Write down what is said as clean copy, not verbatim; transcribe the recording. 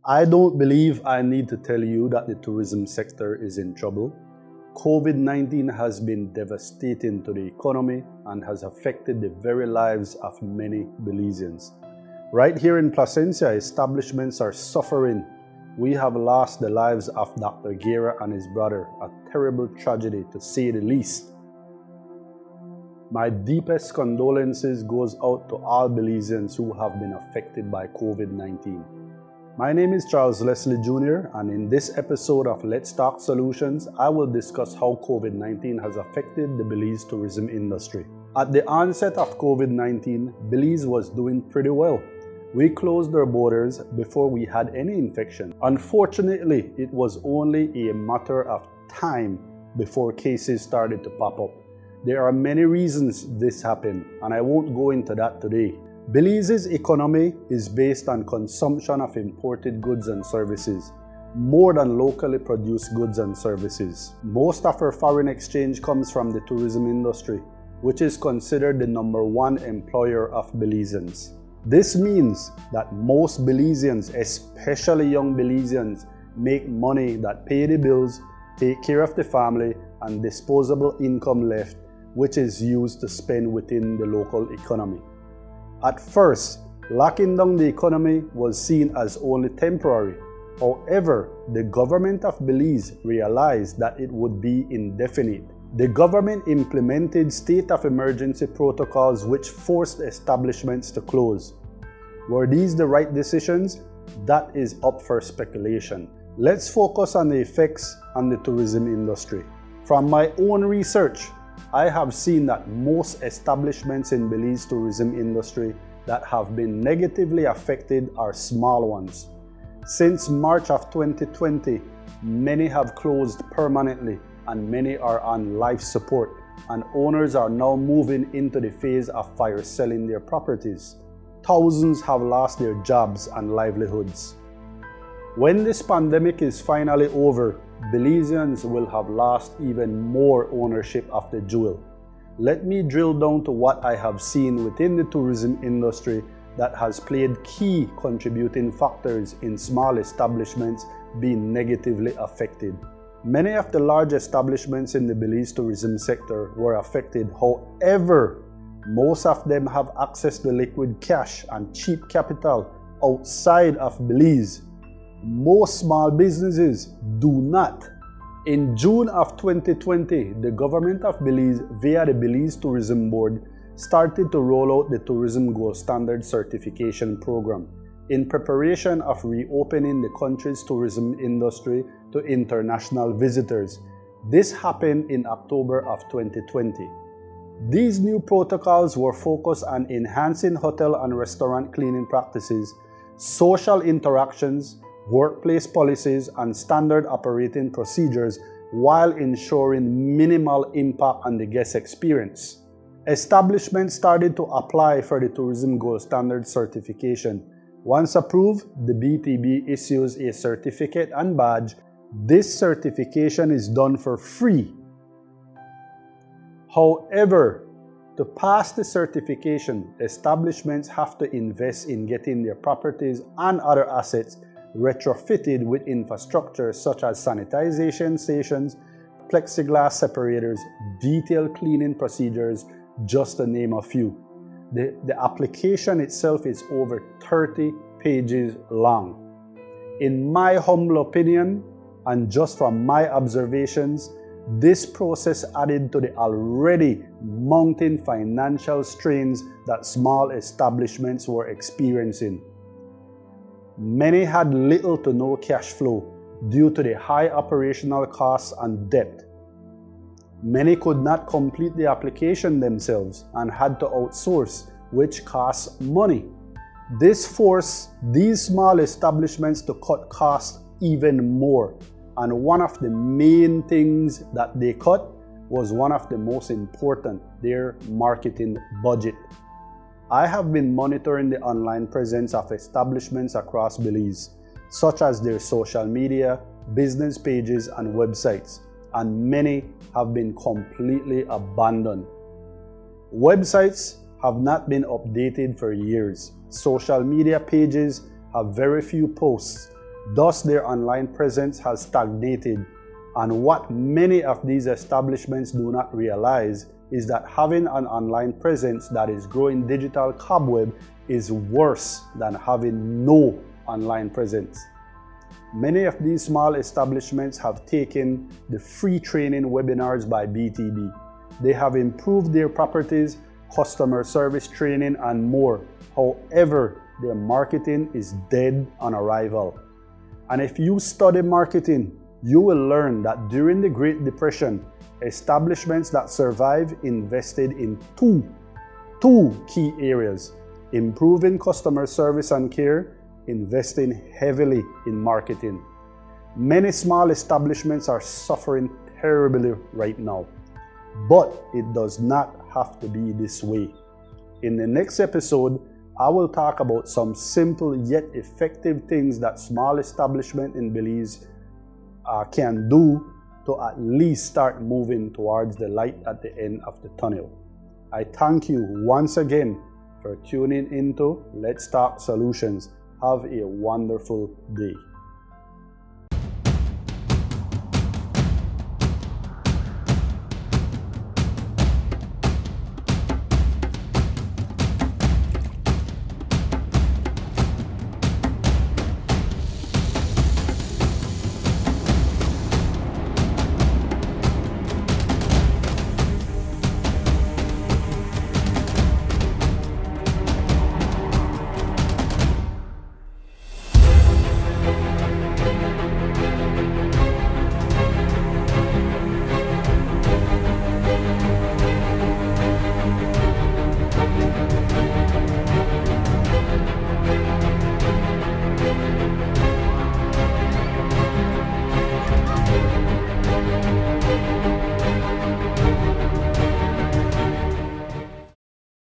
I don't believe I need to tell you that the tourism sector is in trouble. COVID-19 has been devastating to the economy and has affected the very lives of many Belizeans. Right here in Placencia, establishments are suffering. We have lost the lives of Dr. Guerra and his brother, a terrible tragedy to say the least. My deepest condolences goes out to all Belizeans who have been affected by COVID-19. My name is Charles Leslie Jr., and in this episode of Let's Talk Solutions, I will discuss how COVID-19 has affected the Belize tourism industry. At the onset of COVID-19, Belize was doing pretty well. We closed our borders before we had any infection. Unfortunately, it was only a matter of time before cases started to pop up. There are many reasons this happened, and I won't go into that today. Belize's economy is based on consumption of imported goods and services, more than locally produced goods and services. Most of our foreign exchange comes from the tourism industry, which is considered the #1 employer of Belizeans. This means that most Belizeans, especially young Belizeans, make money that pay the bills, take care of the family, and disposable income left, which is used to spend within the local economy. At first, locking down the economy was seen as only temporary. However, the government of Belize realized that it would be indefinite. The government implemented state of emergency protocols which forced establishments to close. Were these the right decisions? That is up for speculation. Let's focus on the effects on the tourism industry. From my own research, I have seen that most establishments in Belize tourism industry that have been negatively affected are small ones. Since March of 2020, many have closed permanently and many are on life support, and owners are now moving into the phase of fire selling their properties. Thousands have lost their jobs and livelihoods. When this pandemic is finally over, Belizeans will have lost even more ownership of the jewel. Let me drill down to what I have seen within the tourism industry that has played key contributing factors in small establishments being negatively affected. Many of the large establishments in the Belize tourism sector were affected. However, most of them have access to liquid cash and cheap capital outside of Belize. Most small businesses do not. In June of 2020, the government of Belize, via the Belize Tourism Board, started to roll out the Tourism Gold Standard Certification Program in preparation of reopening the country's tourism industry to international visitors. This happened in October of 2020. These new protocols were focused on enhancing hotel and restaurant cleaning practices, social interactions, workplace policies, and standard operating procedures while ensuring minimal impact on the guest experience. Establishments started to apply for the Tourism Gold Standard certification. Once approved, the BTB issues a certificate and badge. This certification is done for free. However, to pass the certification, establishments have to invest in getting their properties and other assets retrofitted with infrastructure such as sanitization stations, plexiglass separators, detailed cleaning procedures, just to name a few. The application itself is over 30 pages long. In my humble opinion, and just from my observations, this process added to the already mounting financial strains that small establishments were experiencing. Many had little to no cash flow due to the high operational costs and debt. Many could not complete the application themselves and had to outsource, which costs money. This forced these small establishments to cut costs even more, and one of the main things that they cut was one of the most important, their marketing budget. I have been monitoring the online presence of establishments across Belize, such as their social media, business pages, and websites, and many have been completely abandoned. Websites have not been updated for years. Social media pages have very few posts. Thus, their online presence has stagnated. And what many of these establishments do not realize is that having an online presence that is growing digital cobweb is worse than having no online presence. Many of these small establishments have taken the free training webinars by BTB. They have improved their properties, customer service training, and more. However, their marketing is dead on arrival. And if you study marketing, you will learn that during the Great Depression, establishments that survived invested in two key areas: improving customer service and care, investing heavily in marketing. Many small establishments are suffering terribly right now, but it does not have to be this way. In the next episode, I will talk about some simple yet effective things that small establishments in Belize can do to at least start moving towards the light at the end of the tunnel. I thank you once again for tuning into Let's Talk Solutions. Have a wonderful day.